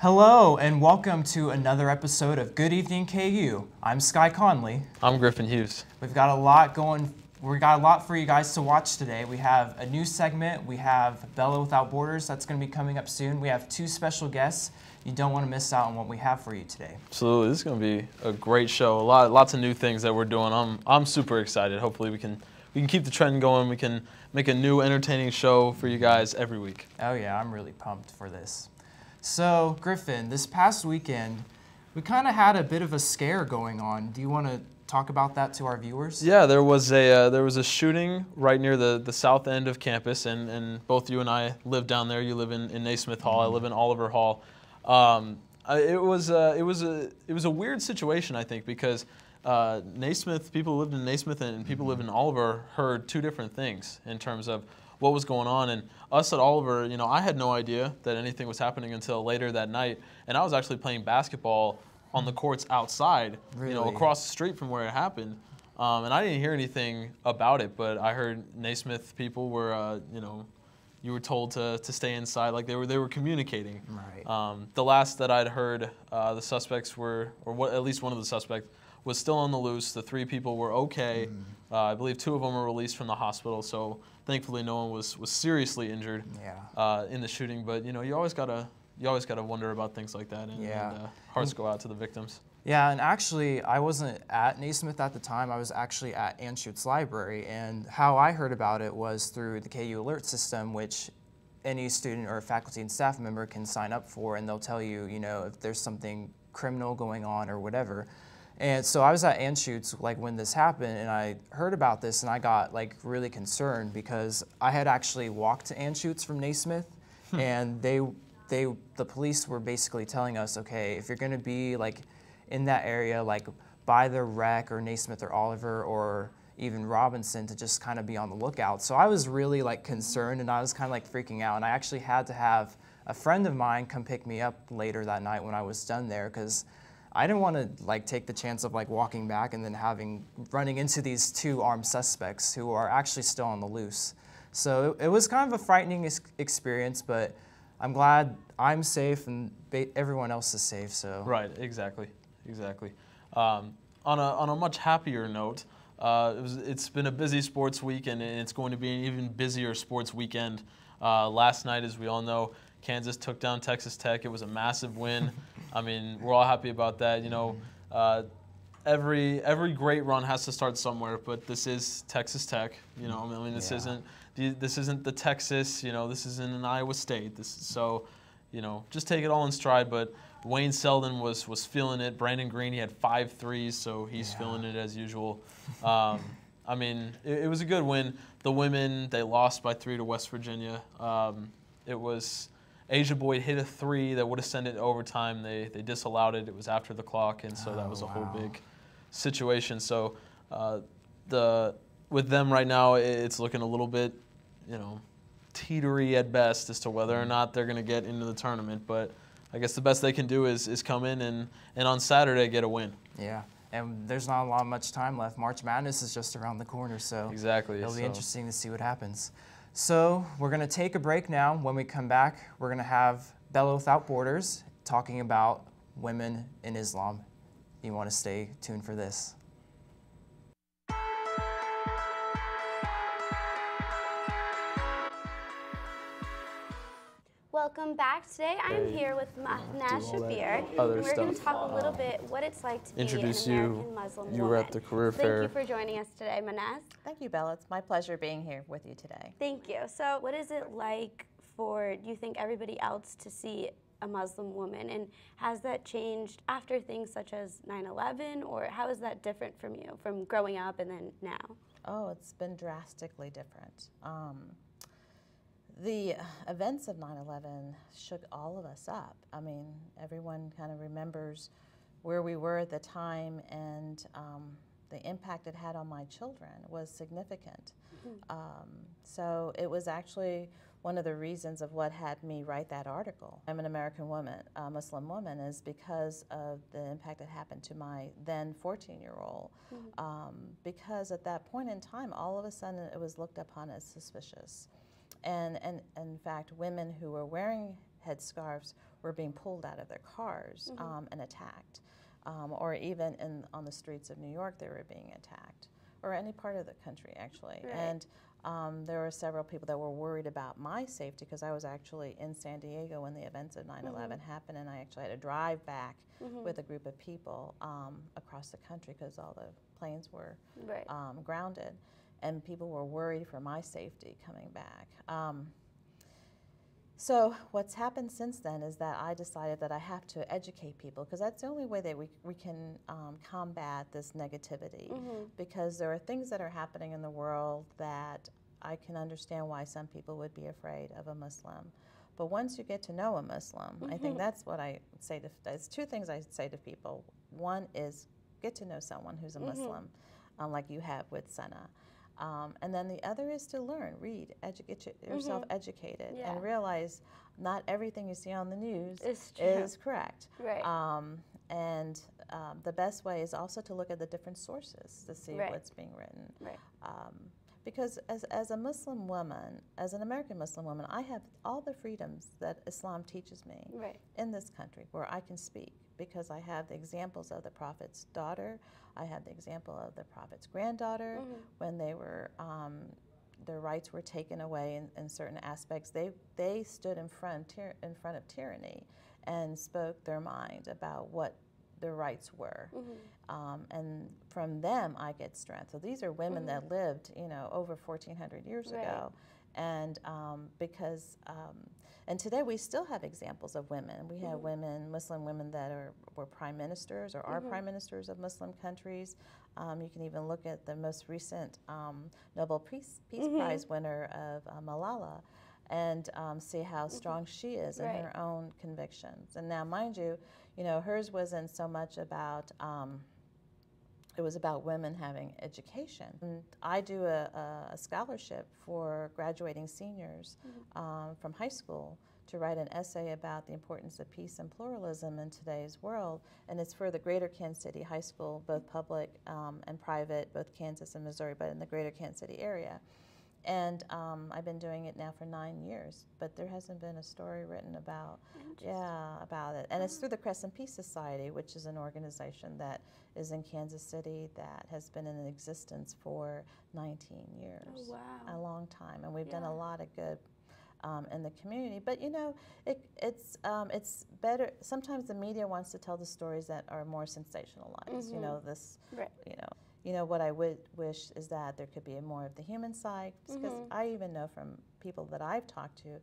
Hello and welcome to another episode of Good Evening KU. I'm Sky Conley. I'm Griffin Hughes. We've got a lot going. We got a lot for you guys to watch today. We have a new segment. We have Bella Without Borders that's going to be coming up soon. We have two special guests. You don't want to miss out on what we have for you today. Absolutely, this is going to be a great show. Lots of new things that we're doing. I'm super excited. Hopefully we can keep the trend going. We can make a new entertaining show for you guys every week. Oh yeah, I'm really pumped for this. So Griffin, this past weekend, we kind of had a bit of a scare going on. Do you want to talk about that to our viewers? Yeah, there was a shooting right near the south end of campus, and both you and I live down there. You live in Naismith Hall. I live in Oliver Hall. It was a weird situation, I think, because Naismith, people who lived in Naismith and people who lived in Oliver heard two different things in terms of what was going on. And us at Oliver, you know, I had no idea that anything was happening until later that night. And I was actually playing basketball on the courts outside, Really? you know, across the street from where it happened. And I didn't hear anything about it, but I heard Naismith people were, you know, you were told to stay inside, like they were communicating. Right. The last that I'd heard, the suspects were, at least one of the suspects was still on the loose. The three people were okay. I believe two of them were released from the hospital, so thankfully no one was seriously injured in the shooting. But you know, you always gotta wonder about things like that, and hearts go out to the victims. Yeah, and actually, I wasn't at Naismith at the time. I was actually at Anschutz Library, and how I heard about it was through the KU Alert System, which any student or faculty and staff member can sign up for, and they'll tell you, you know, if there's something criminal going on or whatever. And so I was at Anschutz like when this happened, and I heard about this, and I got like really concerned because I had actually walked to Anschutz from Naismith, and the police were basically telling us, okay, if you're going to be like in that area, like by the Rec or Naismith or Oliver or even Robinson, to just kind of be on the lookout. So I was really like concerned, and I was kind of like freaking out, and I actually had to have a friend of mine come pick me up later that night when I was done there, because I didn't want to like take the chance of like walking back and then running into these two armed suspects who are actually still on the loose. So it was kind of a frightening experience, but I'm glad I'm safe and everyone else is safe. So Right, exactly. On a much happier note, it's been a busy sports week, and it's going to be an even busier sports weekend. Last night, as we all know, Kansas took down Texas Tech. It was a massive win. I mean, we're all happy about that. You know, every great run has to start somewhere, but this is Texas Tech. You know, I mean, this isn't the Texas. You know, this isn't an Iowa State. So, you know, just take it all in stride. But Wayne Selden was feeling it. Brandon Green, he had 5 threes, so he's feeling it as usual. I mean, it was a good win. The women, they lost by 3 to West Virginia. It was Asia Boyd hit a 3 that would have sent it to overtime. They disallowed it. It was after the clock, and so that was a whole big situation. So with them right now, it's looking a little bit, you know, teetery at best as to whether or not they're going to get into the tournament. But I guess the best they can do is come in and on Saturday get a win. Yeah, and there's not much time left. March Madness is just around the corner, so exactly. It'll be interesting to see what happens. So we're going to take a break now. When we come back, we're going to have Bella Without Borders talking about women in Islam. You want to stay tuned for this. Welcome back. Today I'm here with Mahnaz Shabbir, and we're going to talk a little bit what it's like to be an American Muslim woman. You were at the career fair. Thank you for joining us today, Mahnaz. Thank you, Bella. It's my pleasure being here with you today. Thank you. So what is it like for, do you think, everybody else to see a Muslim woman, and has that changed after things such as 9/11, or how is that different from you, from growing up and then now? Oh, it's been drastically different. The events of 9/11 shook all of us up. I mean, everyone kind of remembers where we were at the time, and the impact it had on my children was significant. So it was actually one of the reasons of what had me write that article. I'm an American woman, a Muslim woman, is because of the impact that happened to my then 14-year-old. Because at that point in time, all of a sudden it was looked upon as suspicious. And in fact, women who were wearing headscarves were being pulled out of their cars and attacked. Or even on the streets of New York, they were being attacked, or any part of the country, actually. Right. And there were several people that were worried about my safety, because I was actually in San Diego when the events of 9/11 happened, and I actually had to drive back with a group of people across the country because all the planes were grounded, and people were worried for my safety coming back. So what's happened since then is that I decided that I have to educate people, because that's the only way that we can combat this negativity, because there are things that are happening in the world that I can understand why some people would be afraid of a Muslim. But once you get to know a Muslim, I think that's what I say to, there's two things I say to people. One is get to know someone who's a Muslim, like you have with Sana. And then the other is to learn, read, get yourself educated, and realize not everything you see on the news is correct. Right. And the best way is also to look at the different sources to see what's being written. Right. Because as a Muslim woman, as an American Muslim woman, I have all the freedoms that Islam teaches me in this country, where I can speak, because I have the examples of the Prophet's daughter, I have the example of the Prophet's granddaughter, when they were, their rights were taken away in certain aspects. They stood in front of tyranny and spoke their mind about what their rights were. And from them, I get strength. So these are women that lived, over 1,400 years ago. And and today we still have examples of women. We have women, Muslim women that were prime ministers or are prime ministers of Muslim countries. You can even look at the most recent Nobel Peace Prize winner of Malala, and see how strong she is in her own convictions. And now, mind you, hers wasn't so much about, it was about women having education. And I do a scholarship for graduating seniors from high school to write an essay about the importance of peace and pluralism in today's world. And it's for the greater Kansas City high school, both public and private, both Kansas and Missouri, but in the greater Kansas City area. And I've been doing it now for 9 years, but there hasn't been a story written about, about it. And it's through the Crescent Peace Society, which is an organization that is in Kansas City that has been in existence for 19 years. Oh, wow. A long time. And we've done a lot of good in the community. But it's better. Sometimes the media wants to tell the stories that are more sensationalized. What I would wish is that there could be more of the human side, because I even know from people that I've talked to,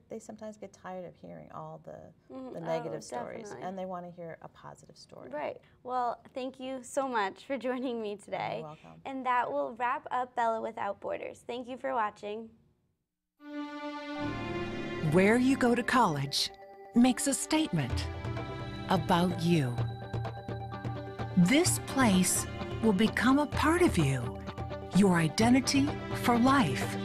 they sometimes get tired of hearing all the negative stories, and they want to hear a positive story. Right. Well, thank you so much for joining me today. You're welcome. And that will wrap up Bella Without Borders. Thank you for watching. Where you go to college makes a statement about you. This place will become a part of you, your identity for life.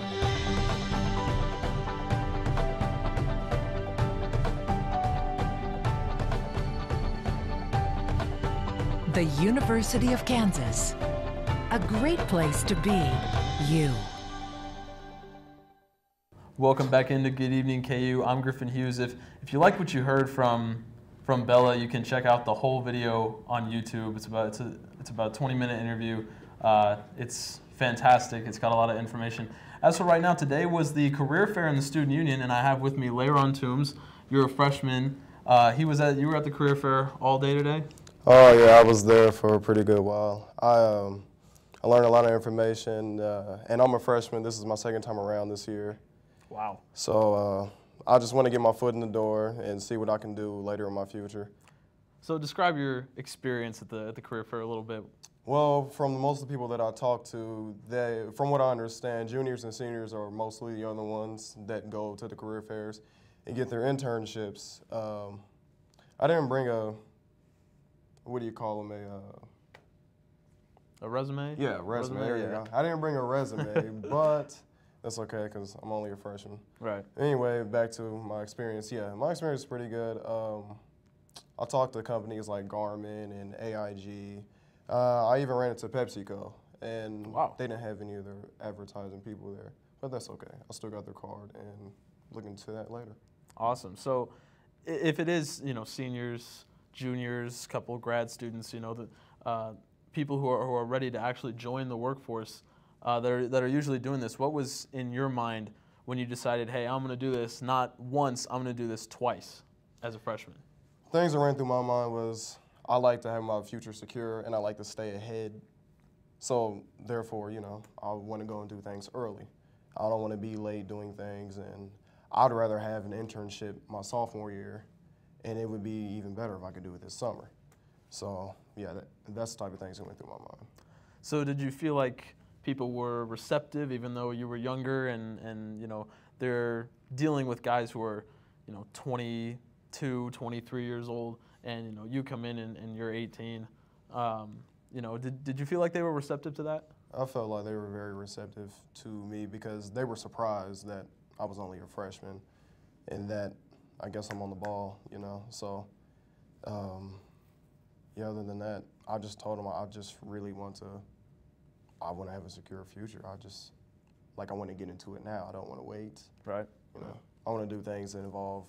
The University of Kansas, a great place to be you. Welcome back into Good Evening KU. I'm Griffin Hughes. If you like what you heard from Bella, you can check out the whole video on YouTube. It's about a 20-minute interview. It's fantastic. It's got a lot of information. As for right now, today was the career fair in the student union, and I have with me Layron Toombs. You're a freshman. You were at the career fair all day today? Oh yeah, I was there for a pretty good while. I learned a lot of information, and I'm a freshman. This is my second time around this year. Wow. So I just want to get my foot in the door and see what I can do later in my future. So describe your experience at the career fair a little bit. Well, from most of the people that I talk to, from what I understand, juniors and seniors are mostly the other ones that go to the career fairs and get their internships. I didn't bring what do you call them, a resume? Yeah, resume. There you go. I didn't bring a resume, but that's okay because I'm only a freshman. Right. Anyway, back to my experience. Yeah, my experience is pretty good. I talked to companies like Garmin and AIG. I even ran into PepsiCo, and they didn't have any of their advertising people there. But that's okay. I still got their card and look into that later. Awesome. So if it is, you know, seniors, juniors, couple of grad students, you know, the people who are ready to actually join the workforce that are usually doing this, what was in your mind when you decided, hey, I'm going to do this not once, I'm going to do this twice as a freshman? Things that ran through my mind was I like to have my future secure and I like to stay ahead. So therefore, you know, I want to go and do things early. I don't want to be late doing things, and I'd rather have an internship my sophomore year, and it would be even better if I could do it this summer. So yeah, that's the type of things that went through my mind. So did you feel like people were receptive, even though you were younger, and you know, they're dealing with guys who are, you know, 22, 23 years old, and you know, you come in and you're 18. You know, did you feel like they were receptive to that? I felt like they were very receptive to me because they were surprised that I was only a freshman and that I guess I'm on the ball, you know. So, yeah, other than that, I just told them I just really want to have a secure future. I want to get into it now. I don't want to wait. Right. You know, I want to do things that involve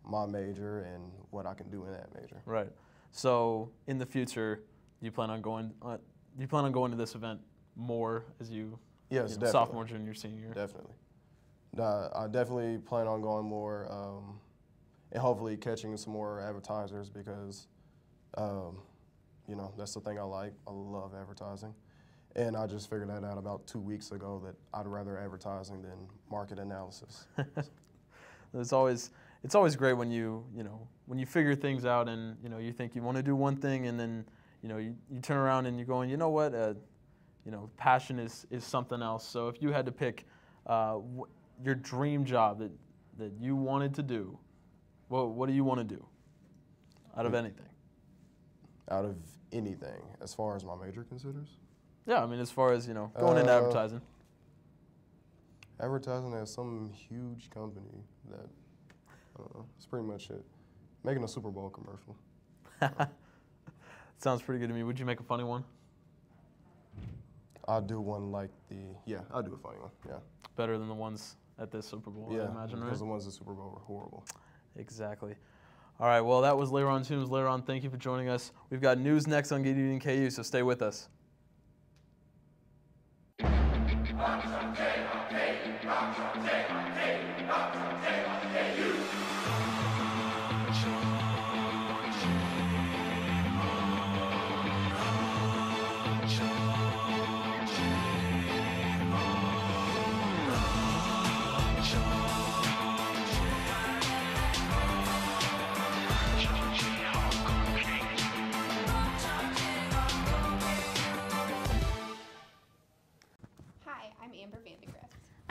my major and what I can do in that major. Right. So in the future, you plan on going to this event more as you, yes, you know, sophomore, junior, senior? Definitely. I definitely plan on going more and hopefully catching some more advertisers because, you know, that's the thing I like. I love advertising. And I just figured that out about 2 weeks ago that I'd rather advertising than market analysis. It's always great when you figure things out and, you know, you think you want to do one thing and then, you know, you turn around and you're going, you know what, you know, passion is something else. So if you had to pick your dream job that you wanted to do, what do you want to do out of anything? Out of anything, as far as my major considers? Yeah, I mean, as far as, you know, going into advertising. Advertising at some huge company that, that's pretty much it. Making a Super Bowl commercial. Sounds pretty good to me. Would you make a funny one? I'll do one like I'll do a funny one, yeah. Better than the ones at this Super Bowl, yeah, I imagine, right? because the ones at Super Bowl were horrible. Exactly. All right, well, that was Leron Toombs. Leron, thank you for joining us. We've got news next on Get Eating KU, so stay with us.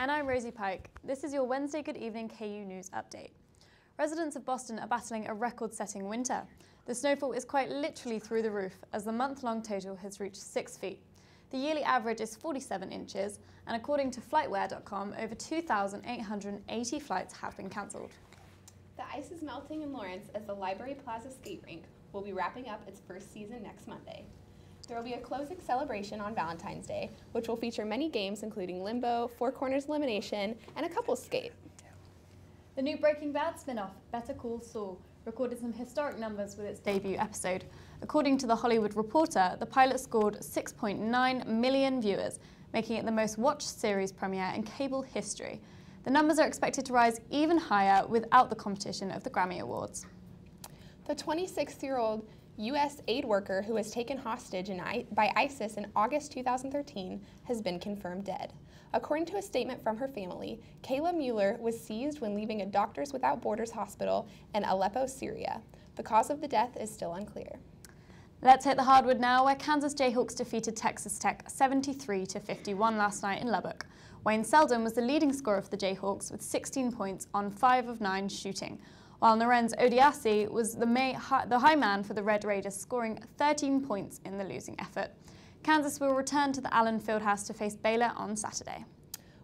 And I'm Rosie Pike. This is your Wednesday Good Evening KU News Update. Residents of Boston are battling a record-setting winter. The snowfall is quite literally through the roof as the month-long total has reached 6 feet. The yearly average is 47 inches, and according to flightwear.com, over 2,880 flights have been cancelled. The ice is melting in Lawrence as the Library Plaza skate rink will be wrapping up its first season next Monday. There will be a closing celebration on Valentine's Day, which will feature many games including Limbo, Four Corners Elimination, and a couples skate. The new Breaking Bad spin-off, Better Call Saul, recorded some historic numbers with its debut episode. According to The Hollywood Reporter, the pilot scored 6.9 million viewers, making it the most watched series premiere in cable history. The numbers are expected to rise even higher without the competition of the Grammy Awards. The 26-year-old U.S. aid worker who was taken hostage by ISIS in August 2013 has been confirmed dead. According to a statement from her family, Kayla Mueller was seized when leaving a Doctors Without Borders hospital in Aleppo, Syria. The cause of the death is still unclear. Let's hit the hardwood now, where Kansas Jayhawks defeated Texas Tech 73-51 last night in Lubbock. Wayne Selden was the leading scorer for the Jayhawks with 16 points on 5 of 9 shooting, while Norenz Odiasi was the high man for the Red Raiders, scoring 13 points in the losing effort. Kansas will return to the Allen Fieldhouse to face Baylor on Saturday.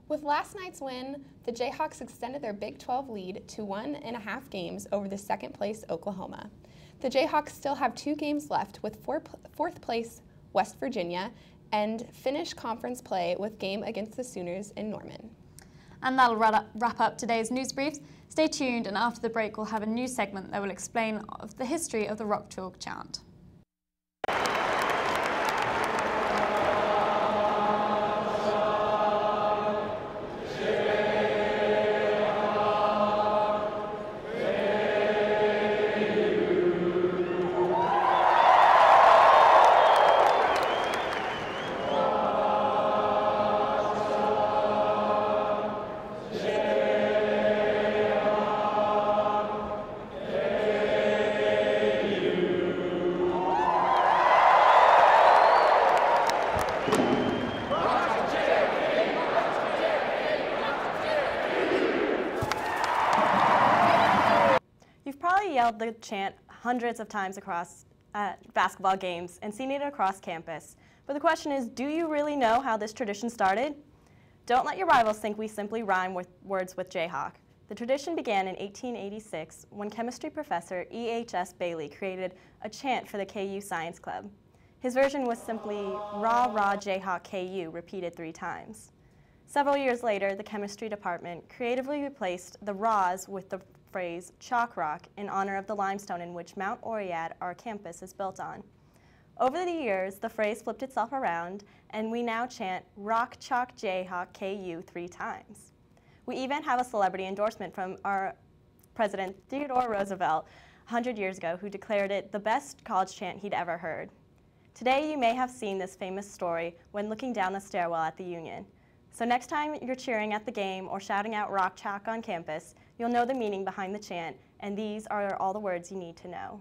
With last night's win, the Jayhawks extended their Big 12 lead to 1.5 games over the second-place Oklahoma. The Jayhawks still have 2 games left with fourth-place West Virginia and finish conference play with game against the Sooners in Norman. And that'll wrap up today's news briefs. Stay tuned, and after the break we'll have a new segment that will explain the history of the Rock Chalk chant. Yelled the chant hundreds of times across basketball games and seen it across campus. But the question is, do you really know how this tradition started? Don't let your rivals think we simply rhyme with words with Jayhawk. The tradition began in 1886 when chemistry professor E.H.S. Bailey created a chant for the KU Science Club. His version was simply Rah Rah Jayhawk KU repeated 3 times. Several years later, the chemistry department creatively replaced the rahs with the phrase chalk rock in honor of the limestone in which Mount Oread, our campus, is built on. Over the years, the phrase flipped itself around, and we now chant Rock Chalk Jayhawk KU 3 times. We even have a celebrity endorsement from our President Theodore Roosevelt 100 years ago, who declared it the best college chant he'd ever heard. Today, you may have seen this famous story when looking down the stairwell at the Union. So next time you're cheering at the game or shouting out Rock Chalk on campus, you'll know the meaning behind the chant, and these are all the words you need to know.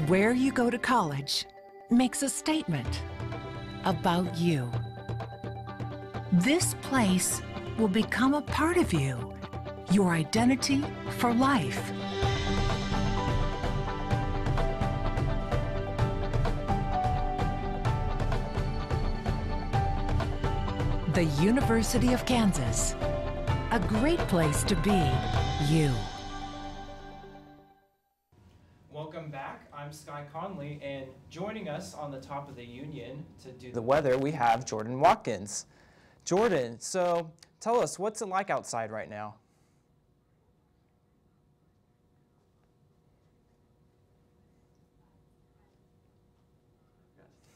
Where you go to college makes a statement about you. This place will become a part of you, your identity for life. The University of Kansas, a great place to be you. Welcome back. I'm Sky Conley, and joining us on the top of the Union to do the weather, we have Jordan Watkins. Jordan, so tell us, what's it like outside right now?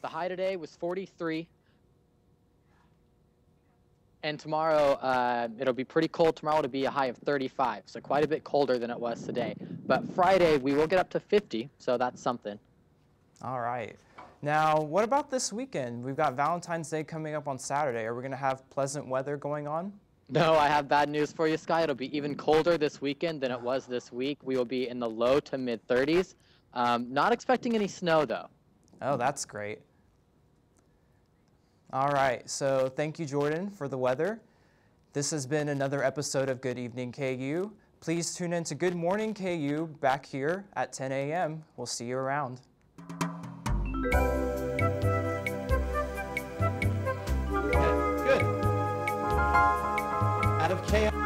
The high today was 43. And tomorrow, it'll be pretty cold. Tomorrow it'll be a high of 35, so quite a bit colder than it was today. But Friday, we will get up to 50, so that's something. All right. Now, what about this weekend? We've got Valentine's Day coming up on Saturday. Are we going to have pleasant weather going on? No, I have bad news for you, Sky. It'll be even colder this weekend than it was this week. We will be in the low to mid 30s. Not expecting any snow, though. Oh, that's great. All right, so thank you, Jordan, for the weather. This has been another episode of Good Evening KU. Please tune in to Good Morning KU back here at 10 a.m. We'll see you around. Good. Out of chaos.